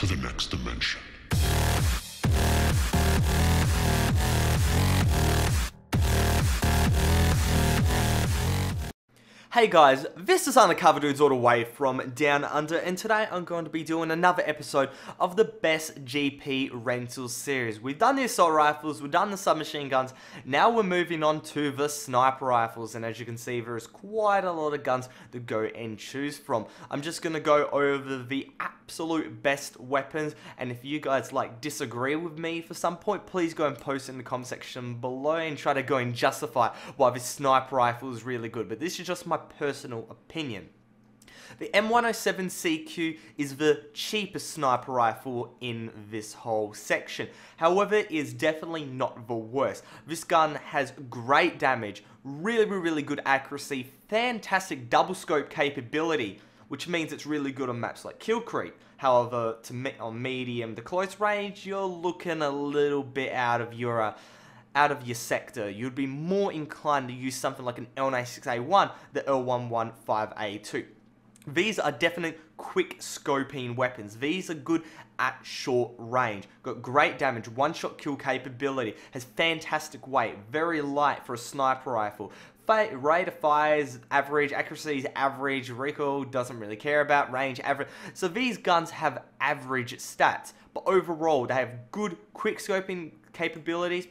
to the next dimension. Hey guys, this is Undercover Dudes all the way from Down Under, and today I'm going to be doing another episode of the Best GP Rentals series. We've done the assault rifles, we've done the submachine guns, now we're moving on to the sniper rifles, and as you can see there is quite a lot of guns to go and choose from. I'm just going to go over the absolute best weapons, and if you guys disagree with me for some point, please go and post in the comment section below and try to go and justify why this sniper rifle is really good, but this is just my personal opinion. The M107CQ is the cheapest sniper rifle in this whole section. However, it is definitely not the worst. This gun has great damage, really good accuracy, fantastic double scope capability, which means it's really good on maps like Kill Creek. However, on medium to close range, you're looking a little bit out of your sector. You'd be more inclined to use something like an L96A1, the L115A2. These are definite quick scoping weapons. These are good at short range. Got great damage, one-shot kill capability, has fantastic weight, very light for a sniper rifle. Rate of fire is average, accuracy is average, recoil doesn't really care about, range average. So these guns have average stats, but overall they have good quick scoping capabilities,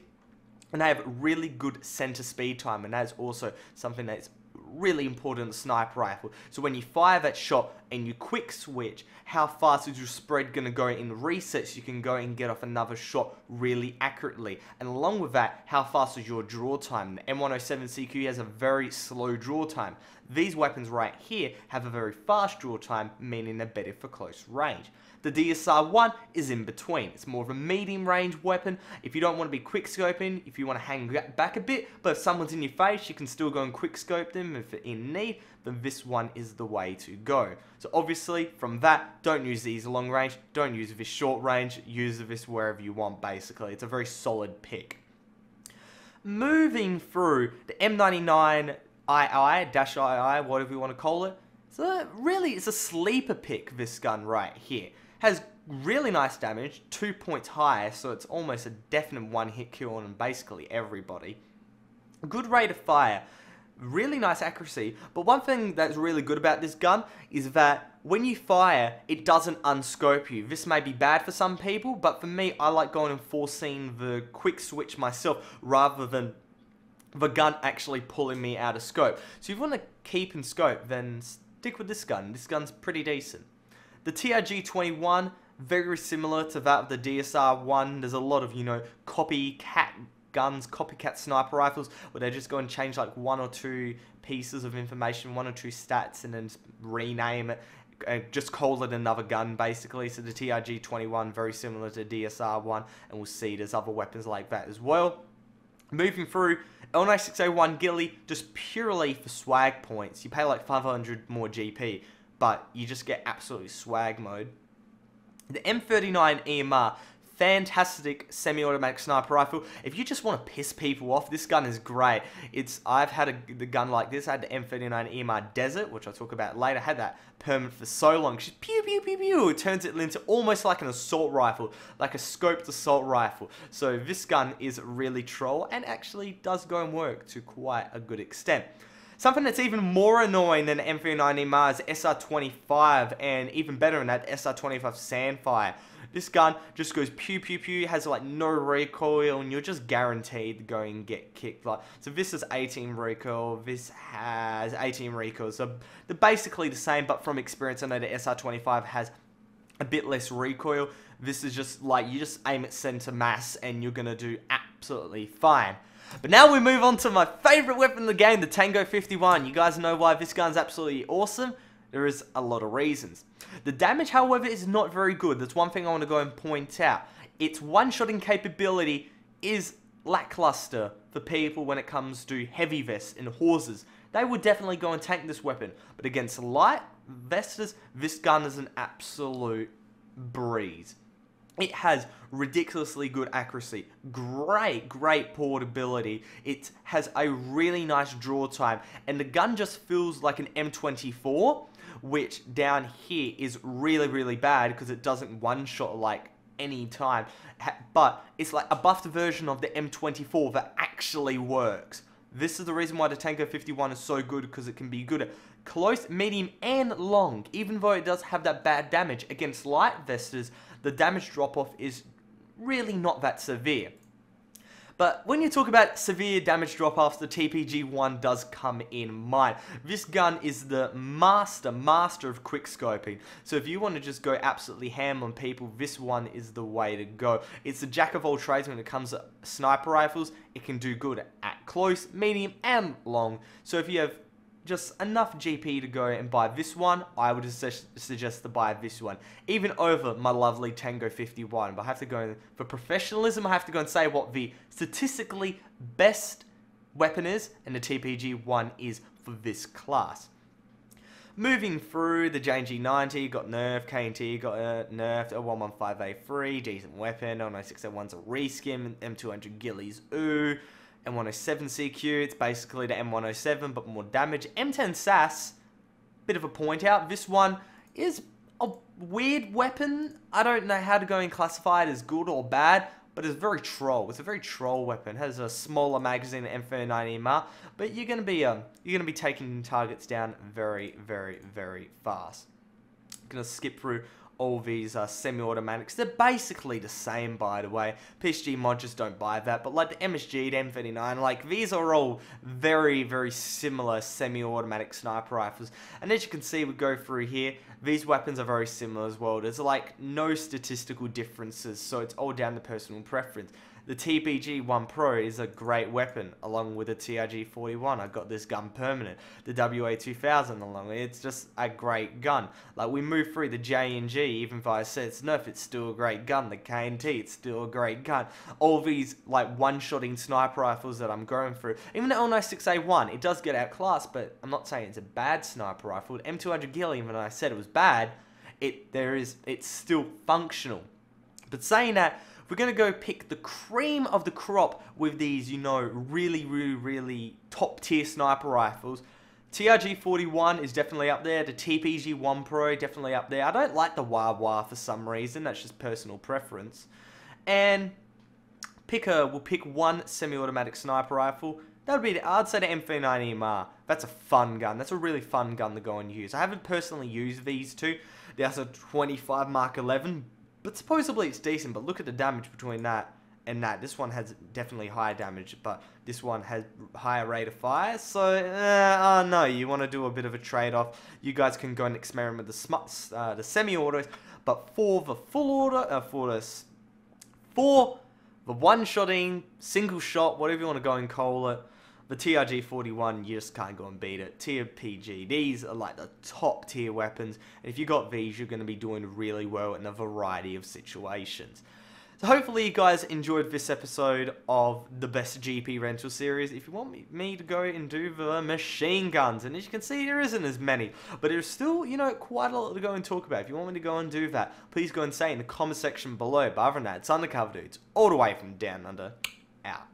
and they have really good center speed time, and that's also something that's really important in the sniper rifle. So when you fire that shot and you quick switch, how fast is your spread going to go in resets? You can go and get off another shot really accurately. And along with that, how fast is your draw time? The M107CQ has a very slow draw time. These weapons right here have a very fast draw time, meaning they're better for close range. The DSR-1 is in between. It's more of a medium range weapon. If you don't want to be quick scoping, if you want to hang back a bit, but if someone's in your face, you can still go and quick scope them if in need, then this one is the way to go. So obviously, from that, don't use these long range, don't use this short range, use this wherever you want basically. It's a very solid pick. Moving through the M99 II, whatever you want to call it. So really, it's a sleeper pick, this gun right here. Has really nice damage, 2 points higher, so it's almost a definite one-hit kill on basically everybody. Good rate of fire, really nice accuracy, but one thing that's really good about this gun is that when you fire, it doesn't unscope you. This may be bad for some people, but for me, I like going and forcing the quick switch myself rather than the gun actually pulling me out of scope. So if you want to keep in scope, then stick with this gun. This gun's pretty decent. The TRG-21, very similar to that of the DSR-1. There's a lot of, copycat guns, copycat sniper rifles, where they just go and change like one or two pieces of information, one or two stats, and then just rename it, and just call it another gun, basically. So the TRG-21, very similar to DSR-1, and we'll see there's other weapons like that as well. Moving through, L96A1 Ghillie, just purely for swag points. You pay like 500 more GP, but you just get absolutely swag mode. The M39 EMR, fantastic semi-automatic sniper rifle. If you just want to piss people off, this gun is great. I've had the gun like this. I had the M39 EMR Desert, which I'll talk about later. I had that permanent for so long. Just pew pew pew pew. It turns it into almost like an assault rifle, like a scoped assault rifle. So this gun is really troll and actually does go and work to quite a good extent. Something that's even more annoying than M39 EMR is SR25, and even better than that, SR25 Sandfire. This gun just goes pew pew pew, has like no recoil, and you're just guaranteed to go and get kicked. So this is 18 recoil, this has 18 recoil, so they're basically the same, but from experience I know the SR25 has a bit less recoil. This is just like, you just aim at center mass and you're gonna do absolutely fine. But now we move on to my favorite weapon in the game, the Tango 51. You guys know why this gun's absolutely awesome? There is a lot of reasons. The damage, however, is not very good. That's one thing I want to go and point out. Its one-shotting capability is lackluster for people when it comes to heavy vests and horses. They would definitely go and tank this weapon. But against light vesters, this gun is an absolute breeze. It has ridiculously good accuracy, great portability, it has a really nice draw time, and the gun just feels like an M24, which down here is really, really bad because it doesn't one-shot like any time. But it's like a buffed version of the M24 that actually works. This is the reason why the Tango 51 is so good, because it can be good at close, medium, and long. Even though it does have that bad damage, against light vestas, the damage drop-off is really not that severe. But when you talk about severe damage drop-offs, the TPG-1 does come in mind. This gun is the master of quickscoping. So if you want to just go absolutely ham on people, this one is the way to go. It's a jack of all trades when it comes to sniper rifles. It can do good at close, medium, and long. So if you have just enough GP to go and buy this one, I would suggest to buy this one, even over my lovely Tango 51. But I have to go, for professionalism, I have to go and say what the statistically best weapon is, and the TPG-1 is for this class. Moving through, the JNG90 got nerfed, KNT got nerfed, a 115A3, decent weapon, 096A1's a reskin, M200 Gillies, ooh. M107CQ, it's basically the M107 but more damage. M10 SAS, bit of a point out, this one is a weird weapon. I don't know how to go and classify it as good or bad, but it's very troll. It's a very troll weapon. It has a smaller magazine than M39EMR, but you're gonna be taking targets down very, very, very fast. I'm gonna skip through all these semi-automatics. They're basically the same, by the way. PSG mod, just don't buy that. But like the MSG, the M39, like these are all very, very similar semi-automatic sniper rifles. And as you can see, we go through here, these weapons are very similar as well. There's like no statistical differences, so it's all down to personal preference. The TPG-1 Pro is a great weapon, along with the TRG-41. I got this gun permanent. The WA-2000 along with it. It's just a great gun. Like, we move through the JNG, even though I said it's nerf, it's still a great gun. The KNT, it's still a great gun. All these, like, one-shotting sniper rifles that I'm going through. Even the L96A1, it does get outclassed, but I'm not saying it's a bad sniper rifle. The M200 Gilly, even though I said it was bad, it's still functional. But saying that, we're going to go pick the cream of the crop with these, you know, really, really, really top-tier sniper rifles. TRG-41 is definitely up there. The TPG-1 Pro, definitely up there. I don't like the Wawa for some reason. That's just personal preference. And we'll pick one semi-automatic sniper rifle. That would be, I'd say, the M39EMR. That's a fun gun. That's a really fun gun to go and use. I haven't personally used these two. There's a 25 Mark 11, but supposedly it's decent. But look at the damage between that and that. This one has definitely higher damage, but this one has higher rate of fire. So, oh no, you want to do a bit of a trade-off. You guys can go and experiment with the semi-autos, but for the full auto, for the one-shotting, single shot, whatever you want to go and call it, the TRG-41, you just can't go and beat it. TPG, these are like the top tier weapons, and if you got these, you're going to be doing really well in a variety of situations. So hopefully you guys enjoyed this episode of the Best GP Rental series. If you want me to go and do the machine guns, and as you can see, there isn't as many, but there's still, you know, quite a lot to go and talk about. If you want me to go and do that, please go and say in the comment section below. But other than that, it's Undercover Dudes, all the way from Down Under, out.